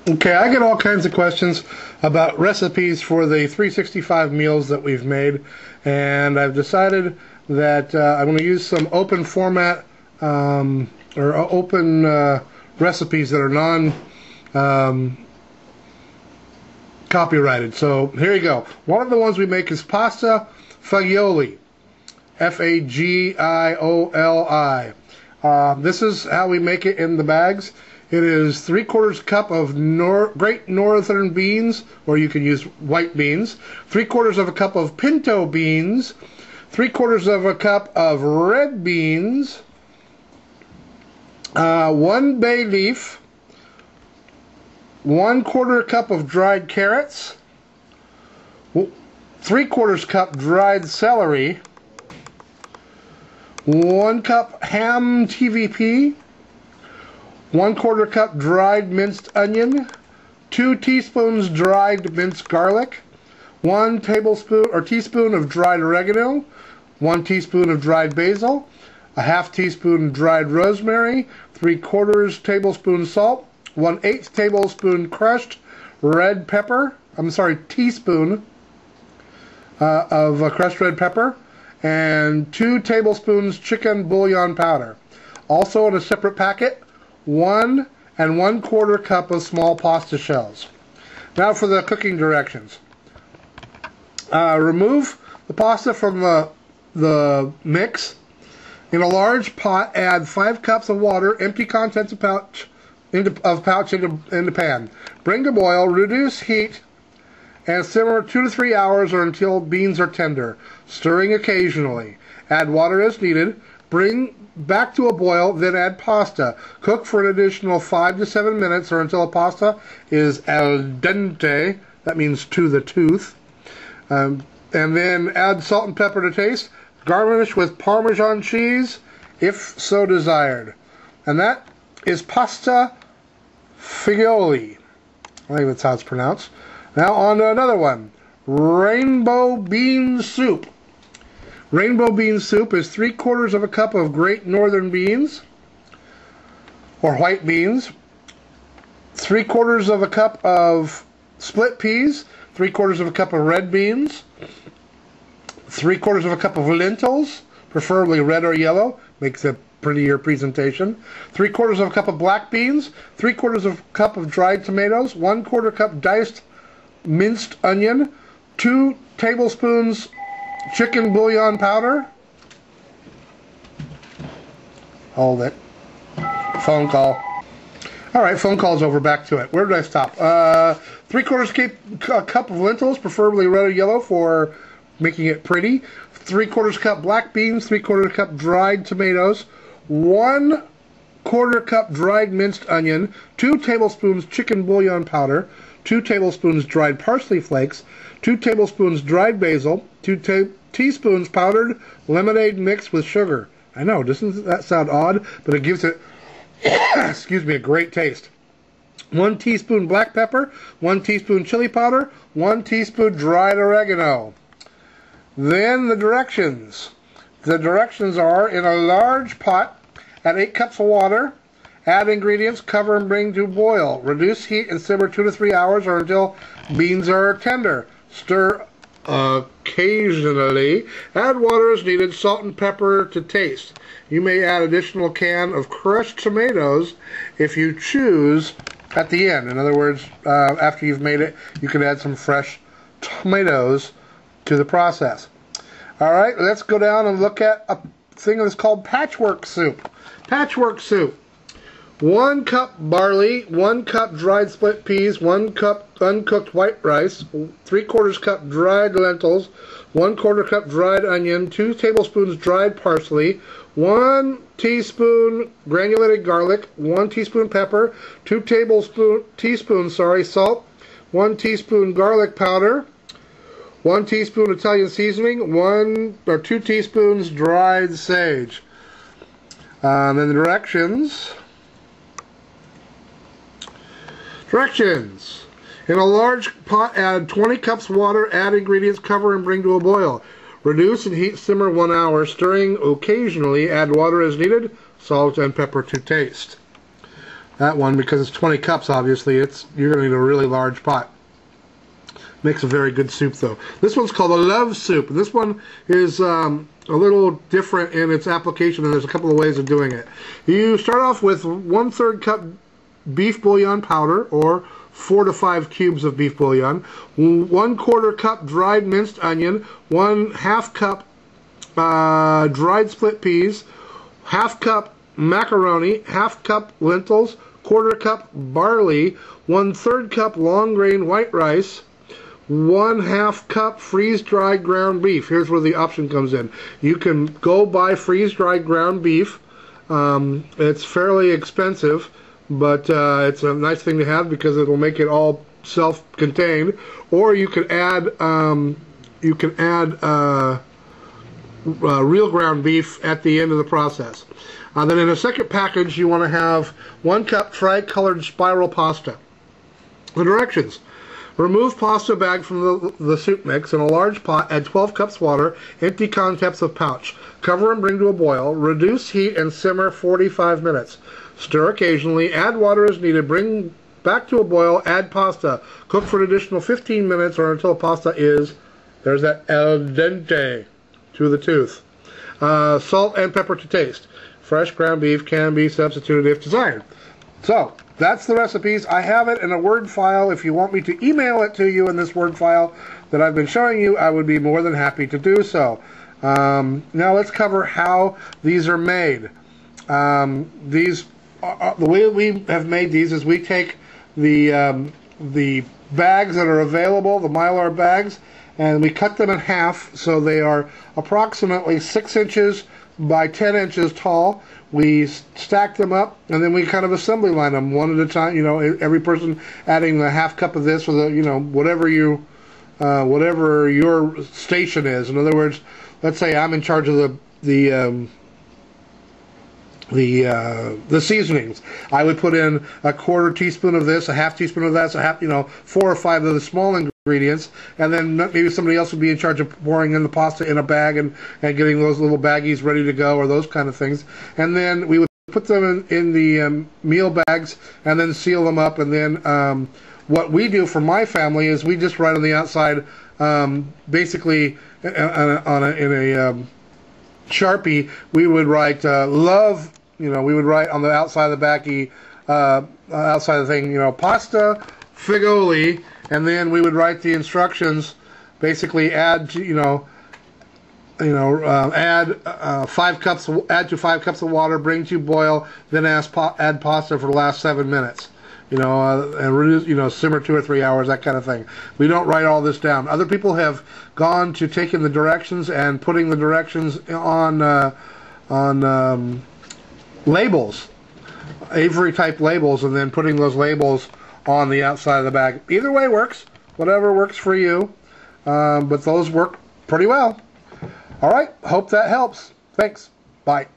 Okay, I get all kinds of questions about recipes for the 365 meals that we've made, and I've decided that I'm going to use some open format or open recipes that are non-copyrighted. So here you go. One of the ones we make is pasta fagioli, F-A-G-I-O-L-I. This is how we make it in the bags. It is 3/4 cup of Great Northern beans, or you can use white beans, 3/4 cup of pinto beans, 3/4 cup of red beans, 1 bay leaf, 1/4 cup of dried carrots, 3/4 cup dried celery, 1 cup ham TVP, 1/4 cup dried minced onion, 2 teaspoons dried minced garlic, 1 teaspoon of dried oregano, 1 teaspoon of dried basil, a 1/2 teaspoon dried rosemary, 3/4 tablespoon salt, 1/8 tablespoon crushed red pepper, teaspoon of crushed red pepper, and 2 tablespoons chicken bouillon powder. Also in a separate packet, 1 1/4 cup of small pasta shells. Now for the cooking directions. Remove the pasta from the mix. In a large pot, add 5 cups of water, empty contents of pouch into pan. Bring to boil, reduce heat, and simmer 2 to 3 hours or until beans are tender, stirring occasionally. Add water as needed. Bring back to a boil, then add pasta. Cook for an additional 5 to 7 minutes or until the pasta is al dente, that means to the tooth. And then add salt and pepper to taste. Garnish with Parmesan cheese, if so desired. And that is pasta fagioli. I think that's how it's pronounced. Now on to another one. Rainbow bean soup. Rainbow bean soup is 3/4 cup of Great Northern beans, or white beans, 3/4 cup of split peas, 3/4 cup of red beans, 3/4 cup of lentils, preferably red or yellow, makes a prettier presentation, 3/4 cup of black beans, 3/4 cup of dried tomatoes, 1/4 cup diced minced onion, 2 tablespoons chicken bouillon powder. Hold it. Phone call. Alright, phone call's over. Back to it. Where did I stop? 3/4 cup of lentils, preferably red or yellow for making it pretty. 3/4 cup black beans, 3/4 cup dried tomatoes, 1/4 cup dried minced onion, 2 tablespoons chicken bouillon powder, 2 tablespoons dried parsley flakes, 2 tablespoons dried basil, 2 teaspoons powdered lemonade mixed with sugar. I know, doesn't that sound odd? But it gives it, excuse me, a great taste. 1 teaspoon black pepper, 1 teaspoon chili powder, 1 teaspoon dried oregano. Then the directions. The directions are, in a large pot, add 8 cups of water, add ingredients, cover and bring to boil. Reduce heat and simmer 2 to 3 hours or until beans are tender. Stir occasionally. Add water as needed, salt and pepper to taste. You may add additional can of crushed tomatoes if you choose at the end. In other words, after you've made it, you can add some fresh tomatoes to the process. Alright, let's go down and look at a thing that's called patchwork soup. Patchwork soup. 1 cup barley, 1 cup dried split peas, 1 cup uncooked white rice, 3/4 cup dried lentils, 1/4 cup dried onion, 2 tablespoons dried parsley, 1 teaspoon granulated garlic, 1 teaspoon pepper, 2 teaspoons salt, 1 teaspoon garlic powder, 1 teaspoon Italian seasoning, 2 teaspoons dried sage. Then the directions. Directions. In a large pot, add 20 cups water, add ingredients, cover and bring to a boil. Reduce and heat simmer 1 hour, stirring occasionally, add water as needed, salt and pepper to taste. that one, because it's 20 cups, obviously, you're going to need a really large pot. Makes a very good soup, though. This one's called a love soup. And this one is a little different in its application, and there's a couple of ways of doing it. You start off with 1/3 cup beef bouillon powder, or 4 to 5 cubes of beef bouillon, 1/4 cup dried minced onion, 1/2 cup dried split peas, 1/2 cup macaroni, 1/2 cup lentils, 1/4 cup barley, 1/3 cup long grain white rice, 1/2 cup freeze-dried ground beef. Here's where the option comes in. You can go buy freeze-dried ground beef. It's fairly expensive, but it's a nice thing to have because it'll make it all self-contained. Or you can add real ground beef at the end of the process. Then in a second package, you want to have 1 cup tri-colored spiral pasta. The directions. Remove pasta bag from the soup mix. In a large pot, add 12 cups water, empty contents of pouch. Cover and bring to a boil. Reduce heat and simmer 45 minutes. Stir occasionally. Add water as needed. Bring back to a boil. Add pasta. Cook for an additional 15 minutes or until pasta is, there's that al dente, to the tooth. Salt and pepper to taste. Fresh ground beef can be substituted if desired. So, that's the recipes. I have it in a Word file. If you want me to email it to you in this Word file that I've been showing you, I would be more than happy to do so. Now let's cover how these are made. The way we have made these is we take the bags that are available, the Mylar bags, and we cut them in half so they are approximately 6 inches by 10 inches tall. We stack them up, and then we kind of assembly line them one at a time. You know, every person adding a 1/2 cup of this, or whatever your station is. In other words, let's say I'm in charge of the seasonings. I would put in a 1/4 teaspoon of this, a 1/2 teaspoon of that, so 4 or 5 of the small ingredients, and then maybe somebody else would be in charge of pouring in the pasta in a bag and getting those little baggies ready to go, or those kind of things. And then we would put them in the meal bags and then seal them up. And then what we do for my family is we just write on the outside, basically in a Sharpie, we would write love. We would write on the outside of the backy, outside of the thing, pasta figoli, and then we would write the instructions. Basically, add to 5 cups. Add to 5 cups of water. Bring to boil. Then add pasta for the last 7 minutes. And reduce, simmer 2 or 3 hours, that kind of thing. We don't write all this down. Other people have gone to taking the directions and putting the directions on labels, Avery type labels, and then putting those labels on the outside of the bag. Either way works. Whatever works for you. But those work pretty well. All right. Hope that helps. Thanks. Bye.